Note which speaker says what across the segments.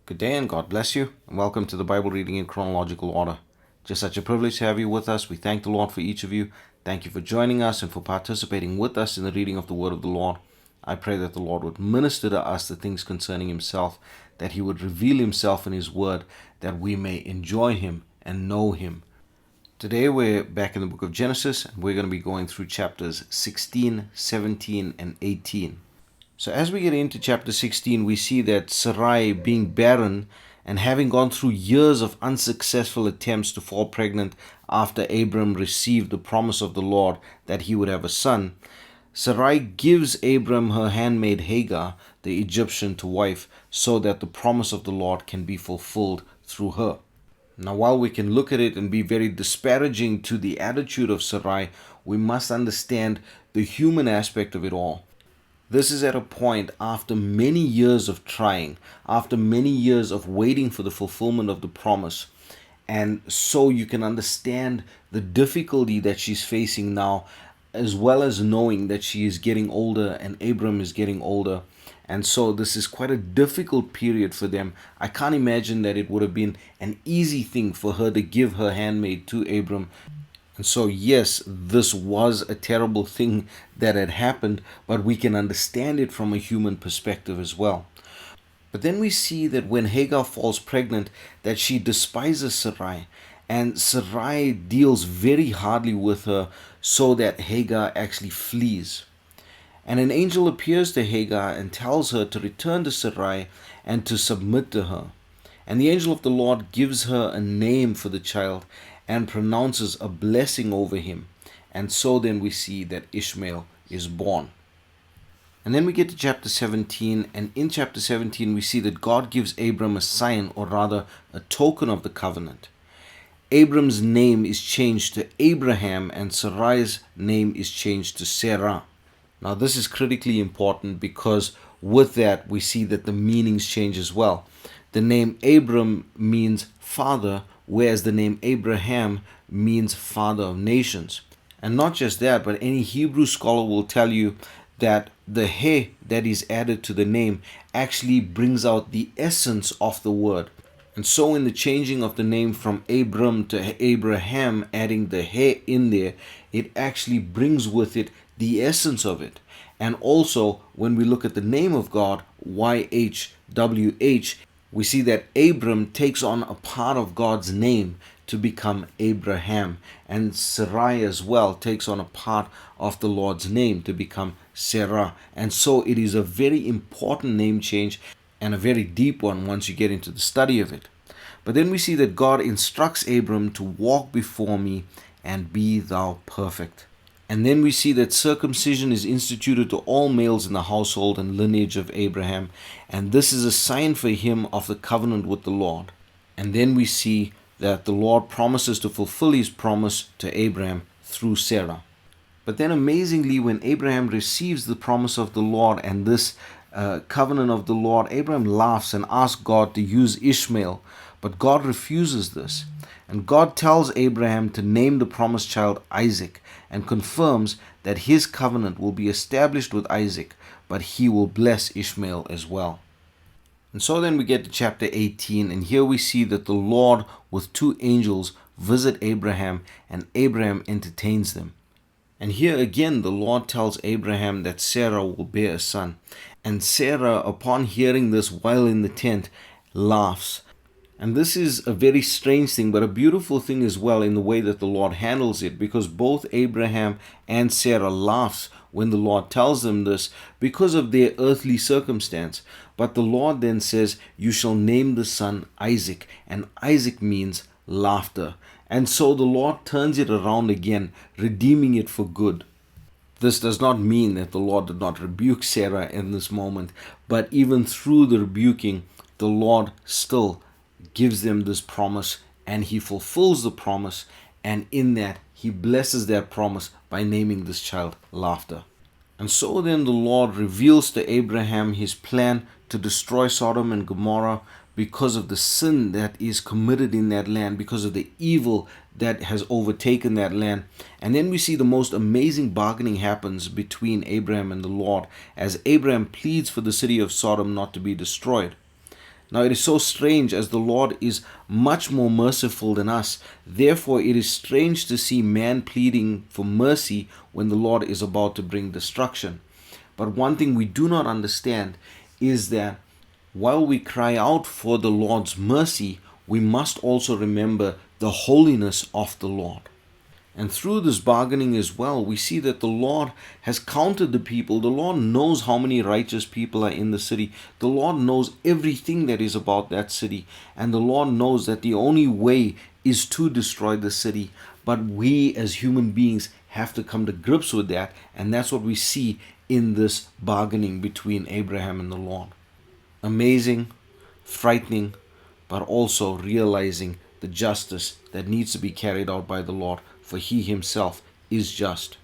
Speaker 1: Good day and God bless you, and welcome to the Bible reading in chronological order. Just such a privilege to have you with us. We thank the Lord for each of you. Thank you for joining us and for participating with us in the reading of the Word of the Lord. I pray that the Lord would minister to us the things concerning Himself, that He would reveal Himself in His Word, that we may enjoy Him and know Him. Today we're back in the book of Genesis, and we're going to be going through chapters 16, 17, and 18. So as we get into chapter 16, we see that Sarai, being barren and having gone through years of unsuccessful attempts to fall pregnant after Abram received the promise of the Lord that he would have a son, Sarai gives Abram her handmaid Hagar, the Egyptian, to wife, so that the promise of the Lord can be fulfilled through her. Now, while we can look at it and be very disparaging to the attitude of Sarai, we must understand the human aspect of it all. This is at a point after many years of trying, after many years of waiting for the fulfillment of the promise. And so you can understand the difficulty that she's facing now, as well as knowing that she is getting older and Abram is getting older. And so this is quite a difficult period for them. I can't imagine that it would have been an easy thing for her to give her handmaid to Abram. And so, yes, this was a terrible thing that had happened, but we can understand it from a human perspective as well. But then we see that when Hagar falls pregnant, that she despises Sarai, and Sarai deals very hardly with her so that Hagar actually flees. And an angel appears to Hagar and tells her to return to Sarai and to submit to her. And the angel of the Lord gives her a name for the child and pronounces a blessing over him. And so then we see that Ishmael is born. And then we get to chapter 17, and in chapter 17 we see that God gives Abram a sign, or rather a token of the covenant. Abram's name is changed to Abraham, and Sarai's name is changed to Sarah. Now this is critically important because with that we see that the meanings change as well. The name Abram means father, whereas the name Abraham means father of nations. And not just that, but any Hebrew scholar will tell you that the he that is added to the name actually brings out the essence of the word. And so in the changing of the name from Abram to Abraham, adding the he in there, it actually brings with it the essence of it. And also when we look at the name of God, YHWH, we see that Abram takes on a part of God's name to become Abraham, and Sarai as well takes on a part of the Lord's name to become Sarah. And so it is a very important name change and a very deep one once you get into the study of it. But then we see that God instructs Abram to walk before me and be thou perfect. And then we see that circumcision is instituted to all males in the household and lineage of Abraham, and this is a sign for him of the covenant with the Lord. And then we see that the Lord promises to fulfill his promise to Abraham through Sarah. But then amazingly, when Abraham receives the promise of the Lord and this covenant of the Lord, Abraham laughs and asks God to use Ishmael, but God refuses this. And God tells Abraham to name the promised child Isaac, and confirms that his covenant will be established with Isaac, but he will bless Ishmael as well. And so then we get to chapter 18, and here we see that the Lord with two angels visit Abraham, and Abraham entertains them. And here again the Lord tells Abraham that Sarah will bear a son. And Sarah, upon hearing this while in the tent, laughs. And this is a very strange thing, but a beautiful thing as well in the way that the Lord handles it, because both Abraham and Sarah laughs when the Lord tells them this because of their earthly circumstance. But the Lord then says, you shall name the son Isaac, and Isaac means laughter. And so the Lord turns it around again, redeeming it for good. This does not mean that the Lord did not rebuke Sarah in this moment, but even through the rebuking, the Lord still gives them this promise, and he fulfills the promise, and in that he blesses that promise by naming this child Laughter. And so then the Lord reveals to Abraham his plan to destroy Sodom and Gomorrah because of the sin that is committed in that land, because of the evil that has overtaken that land. And then we see the most amazing bargaining happens between Abraham and the Lord as Abraham pleads for the city of Sodom not to be destroyed. Now it is so strange, as the Lord is much more merciful than us. Therefore it is strange to see man pleading for mercy when the Lord is about to bring destruction. But one thing we do not understand is that while we cry out for the Lord's mercy, we must also remember the holiness of the Lord. And through this bargaining as well, we see that the Lord has counted the people. The Lord knows how many righteous people are in the city. The Lord knows everything that is about that city. And the Lord knows that the only way is to destroy the city. But we as human beings have to come to grips with that. And that's what we see in this bargaining between Abraham and the Lord. Amazing, frightening, but also realizing the justice that needs to be carried out by the Lord, for He Himself is just.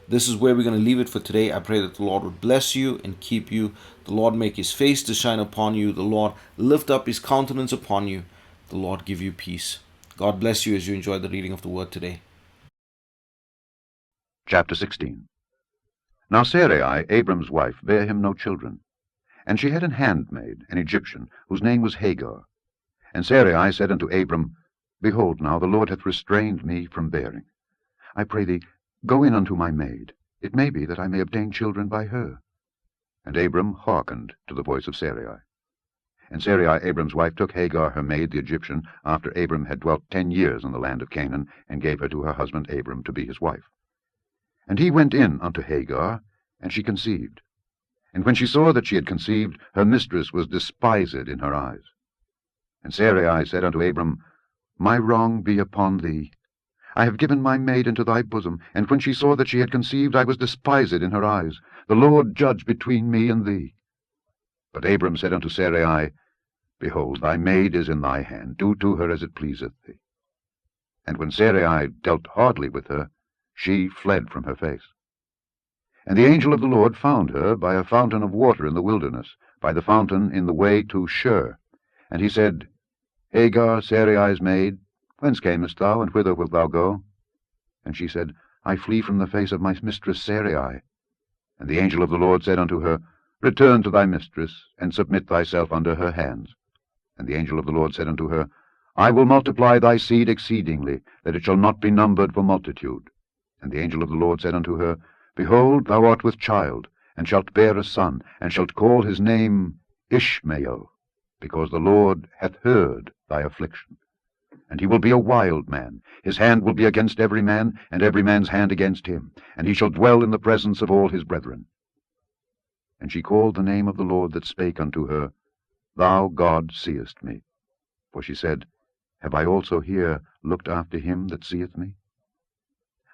Speaker 1: This is where we're going to leave it for today. I pray that the Lord would bless you and keep you. The Lord make His face to shine upon you. The Lord lift up His countenance upon you. The Lord give you peace. God bless you as you enjoy the reading of the Word today.
Speaker 2: Chapter 16. Now Sarai, Abram's wife, bare him no children. And she had an handmaid, an Egyptian, whose name was Hagar. And Sarai said unto Abram, Behold, now the Lord hath restrained me from bearing. I pray thee, go in unto my maid. It may be that I may obtain children by her. And Abram hearkened to the voice of Sarai. And Sarai, Abram's wife, took Hagar her maid, the Egyptian, after Abram had dwelt 10 years in the land of Canaan, and gave her to her husband Abram to be his wife. And he went in unto Hagar, and she conceived. And when she saw that she had conceived, her mistress was despised in her eyes. And Sarai said unto Abram, My wrong be upon thee. I have given my maid into thy bosom, and when she saw that she had conceived, I was despised in her eyes. The Lord judge between me and thee. But Abram said unto Sarai, Behold, thy maid is in thy hand. Do to her as it pleaseth thee. And when Sarai dealt hardly with her, she fled from her face. And the angel of the Lord found her by a fountain of water in the wilderness, by the fountain in the way to Shur. And he said, Hagar, Sarai's maid, whence camest thou, and whither wilt thou go? And she said, I flee from the face of my mistress Sarai. And the angel of the Lord said unto her, Return to thy mistress, and submit thyself under her hands. And the angel of the Lord said unto her, I will multiply thy seed exceedingly, that it shall not be numbered for multitude. And the angel of the Lord said unto her, Behold, thou art with child, and shalt bear a son, and shalt call his name Ishmael, because the Lord hath heard thy affliction. And he will be a wild man. His hand will be against every man, and every man's hand against him. And he shall dwell in the presence of all his brethren. And she called the name of the Lord that spake unto her, Thou, God, seest me. For she said, Have I also here looked after him that seeth me?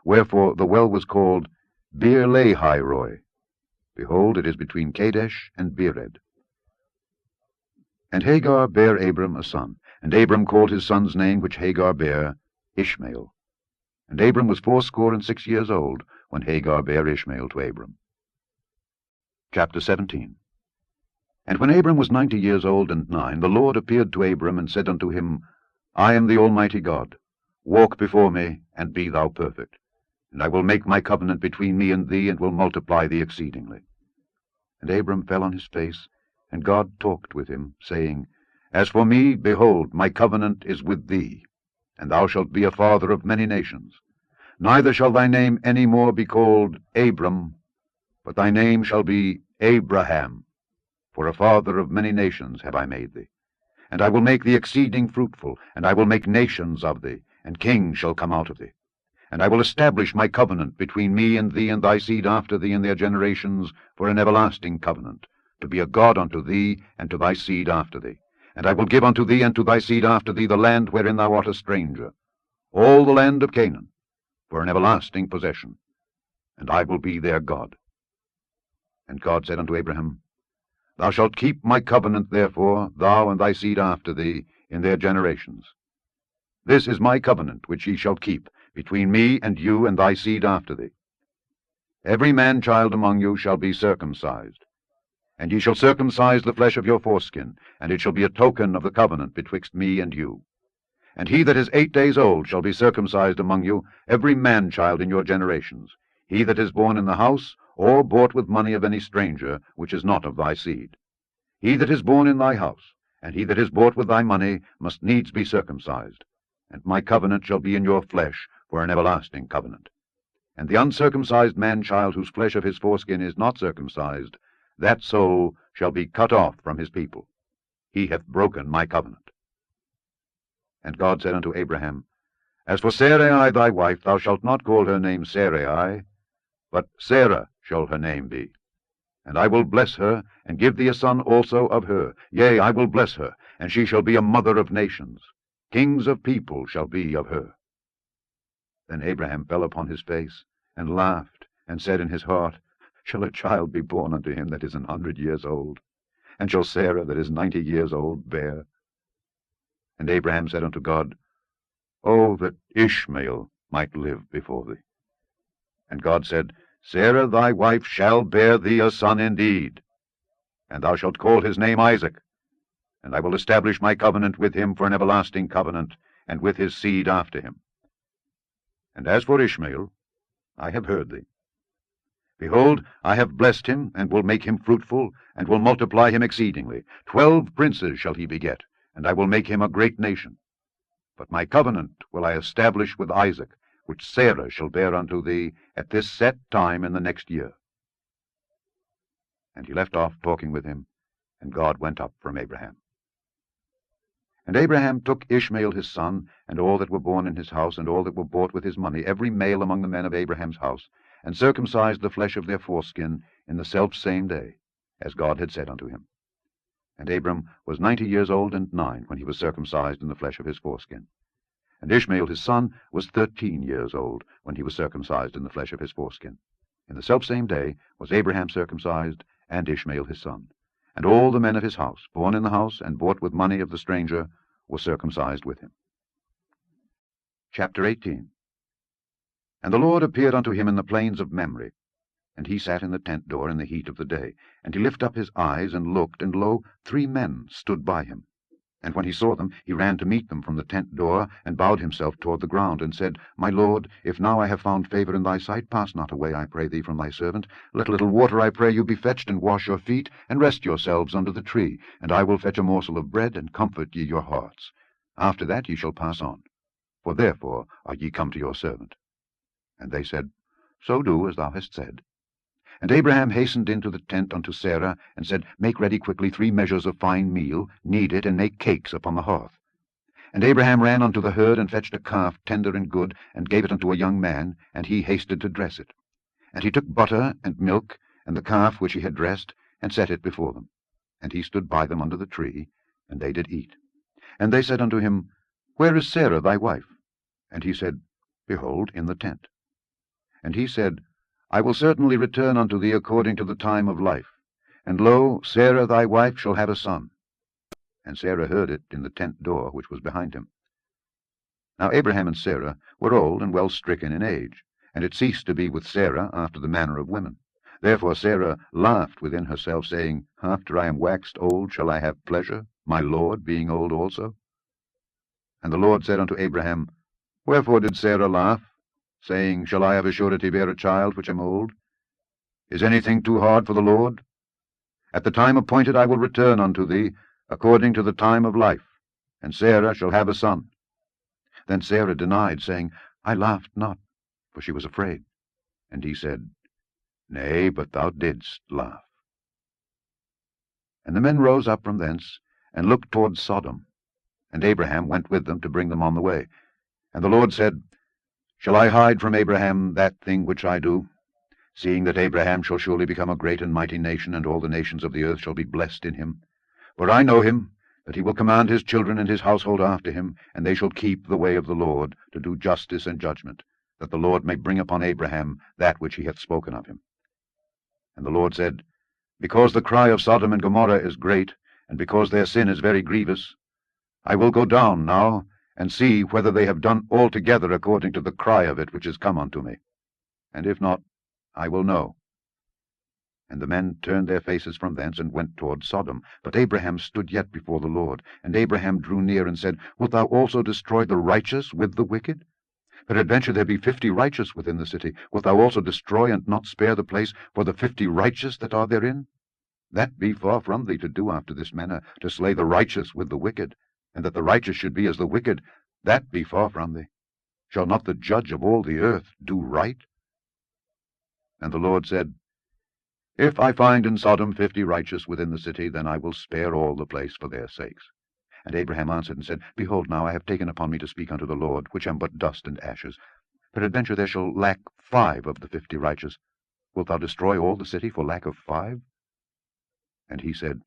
Speaker 2: Wherefore the well was called Beer-lahai-roi. Behold, it is between Kadesh and Bered. And Hagar bare Abram a son, and Abram called his son's name which Hagar bare Ishmael. And Abram was 86 years old when Hagar bare Ishmael to Abram. Chapter 17. And when Abram was 90 years old and 9, the Lord appeared to Abram, and said unto him, I am the Almighty God. Walk before me, and be thou perfect. And I will make my covenant between me and thee, and will multiply thee exceedingly. And Abram fell on his face, and God talked with him, saying, As for me, behold, my covenant is with thee, and thou shalt be a father of many nations. Neither shall thy name any more be called Abram, but thy name shall be Abraham, for a father of many nations have I made thee. And I will make thee exceeding fruitful, and I will make nations of thee, and kings shall come out of thee. And I will establish my covenant between me and thee and thy seed after thee in their generations for an everlasting covenant, to be a God unto thee and to thy seed after thee. And I will give unto thee and to thy seed after thee the land wherein thou art a stranger, all the land of Canaan, for an everlasting possession, and I will be their God. And God said unto Abraham, Thou shalt keep my covenant, therefore, thou and thy seed after thee, in their generations. This is my covenant which ye shall keep, between me and you and thy seed after thee. Every man-child among you shall be circumcised. And ye shall circumcise the flesh of your foreskin, and it shall be a token of the covenant betwixt me and you. And he that is 8 days old shall be circumcised among you, every man-child in your generations, he that is born in the house, or bought with money of any stranger, which is not of thy seed. He that is born in thy house, And he that is bought with thy money must needs be circumcised. And my covenant shall be in your flesh for an everlasting covenant. And the uncircumcised man-child whose flesh of his foreskin is not circumcised, that soul shall be cut off from his people. He hath broken my covenant. And God said unto Abraham, As for Sarai thy wife, thou shalt not call her name Sarai, but Sarah shall her name be. And I will bless her, and give thee a son also of her. Yea, I will bless her, and she shall be a mother of nations. Kings of people shall be of her. Then Abraham fell upon his face, and laughed, and said in his heart, Shall a child be born unto him that is 100 years old? And shall Sarah that is 90 years old bear? And Abraham said unto God, Oh, that Ishmael might live before thee. And God said, Sarah thy wife shall bear thee a son indeed, and thou shalt call his name Isaac. And I will establish my covenant with him for an everlasting covenant, and with his seed after him. And as for Ishmael, I have heard thee. Behold, I have blessed him, and will make him fruitful, and will multiply him exceedingly. 12 princes shall he beget, and I will make him a great nation. But my covenant will I establish with Isaac, which Sarah shall bear unto thee at this set time in the next year. And he left off talking with him, and God went up from Abraham. And Abraham took Ishmael his son, and all that were born in his house, and all that were bought with his money, every male among the men of Abraham's house, and circumcised the flesh of their foreskin in the selfsame day, as God had said unto him. And Abram was 90 years old and 9 when he was circumcised in the flesh of his foreskin. And Ishmael his son was 13 years old when he was circumcised in the flesh of his foreskin. In the selfsame day was Abraham circumcised, and Ishmael his son. And all the men of his house, born in the house, and bought with money of the stranger, were circumcised with him. Chapter 18. And the Lord appeared unto him in the plains of Mamre. And he sat in the tent door in the heat of the day. And he lifted up his eyes, and looked, and lo, 3 men stood by him. And when he saw them, he ran to meet them from the tent door, and bowed himself toward the ground, and said, My Lord, if now I have found favor in thy sight, pass not away, I pray thee, from thy servant. Let a little water, I pray you, be fetched, and wash your feet, and rest yourselves under the tree. And I will fetch a morsel of bread, and comfort ye your hearts. After that ye shall pass on. For therefore are ye come to your servant. And they said, So do as thou hast said. And Abraham hastened into the tent unto Sarah, and said, Make ready quickly 3 measures of fine meal, knead it, and make cakes upon the hearth. And Abraham ran unto the herd, and fetched a calf tender and good, and gave it unto a young man, and he hasted to dress it. And he took butter and milk, and the calf which he had dressed, and set it before them. And he stood by them under the tree, and they did eat. And they said unto him, Where is Sarah thy wife? And he said, Behold, in the tent. And he said, I will certainly return unto thee according to the time of life. And lo, Sarah thy wife shall have a son. And Sarah heard it in the tent door which was behind him. Now Abraham and Sarah were old and well stricken in age, and it ceased to be with Sarah after the manner of women. Therefore Sarah laughed within herself, saying, After I am waxed old shall I have pleasure, my Lord being old also? And the Lord said unto Abraham, Wherefore did Sarah laugh, saying, Shall I of a surety bear a child which am old? Is anything too hard for the Lord? At the time appointed I will return unto thee, according to the time of life, and Sarah shall have a son. Then Sarah denied, saying, I laughed not, for she was afraid. And he said, Nay, but thou didst laugh. And the men rose up from thence, and looked toward Sodom. And Abraham went with them to bring them on the way. And the Lord said, Shall I hide from Abraham that thing which I do? Seeing that Abraham shall surely become a great and mighty nation, and all the nations of the earth shall be blessed in him. For I know him, that he will command his children and his household after him, and they shall keep the way of the Lord, to do justice and judgment, that the Lord may bring upon Abraham that which he hath spoken of him. And the Lord said, Because the cry of Sodom and Gomorrah is great, and because their sin is very grievous, I will go down now, and see whether they have done altogether according to the cry of it which is come unto me. And if not, I will know. And the men turned their faces from thence, and went toward Sodom. But Abraham stood yet before the Lord. And Abraham drew near, and said, Wilt thou also destroy the righteous with the wicked? Peradventure there be 50 righteous within the city. Wilt thou also destroy and not spare the place for the 50 righteous that are therein? That be far from thee to do after this manner, to slay the righteous with the wicked, and that the righteous should be as the wicked. That be far from thee. Shall not the judge of all the earth do right? And the Lord said, If I find in Sodom 50 righteous within the city, then I will spare all the place for their sakes. And Abraham answered and said, Behold, now I have taken upon me to speak unto the Lord, which am but dust and ashes. Peradventure there shall lack 5 of the 50 righteous. Wilt thou destroy all the city for lack of 5? And he said,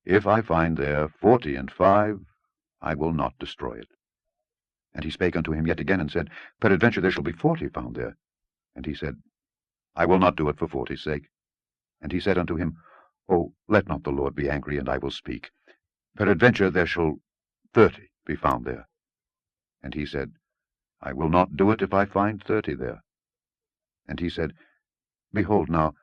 Speaker 2: If I find there 40 and 5, I will not destroy it. And he spake unto him yet again, and said, Peradventure there shall be 40 found there. And he said, I will not do it for 40's sake. And he said unto him, O, let not the Lord be angry, and I will speak. Peradventure there shall 30 be found there. And he said, I will not do it if I find 30 there. And he said, Behold, now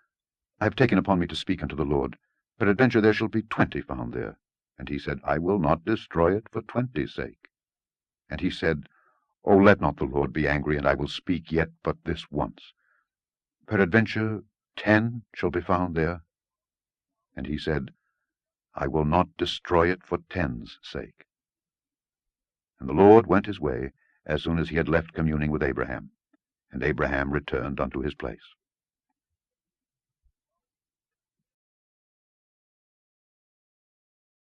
Speaker 2: I have taken upon me to speak unto the Lord. Peradventure there shall be 20 found there. And he said, I will not destroy it for 20's sake. And he said, O let not the Lord be angry, and I will speak yet but this once. Peradventure 10 shall be found there. And he said, I will not destroy it for 10's sake. And the Lord went his way as soon as he had left communing with Abraham. And Abraham returned unto his place.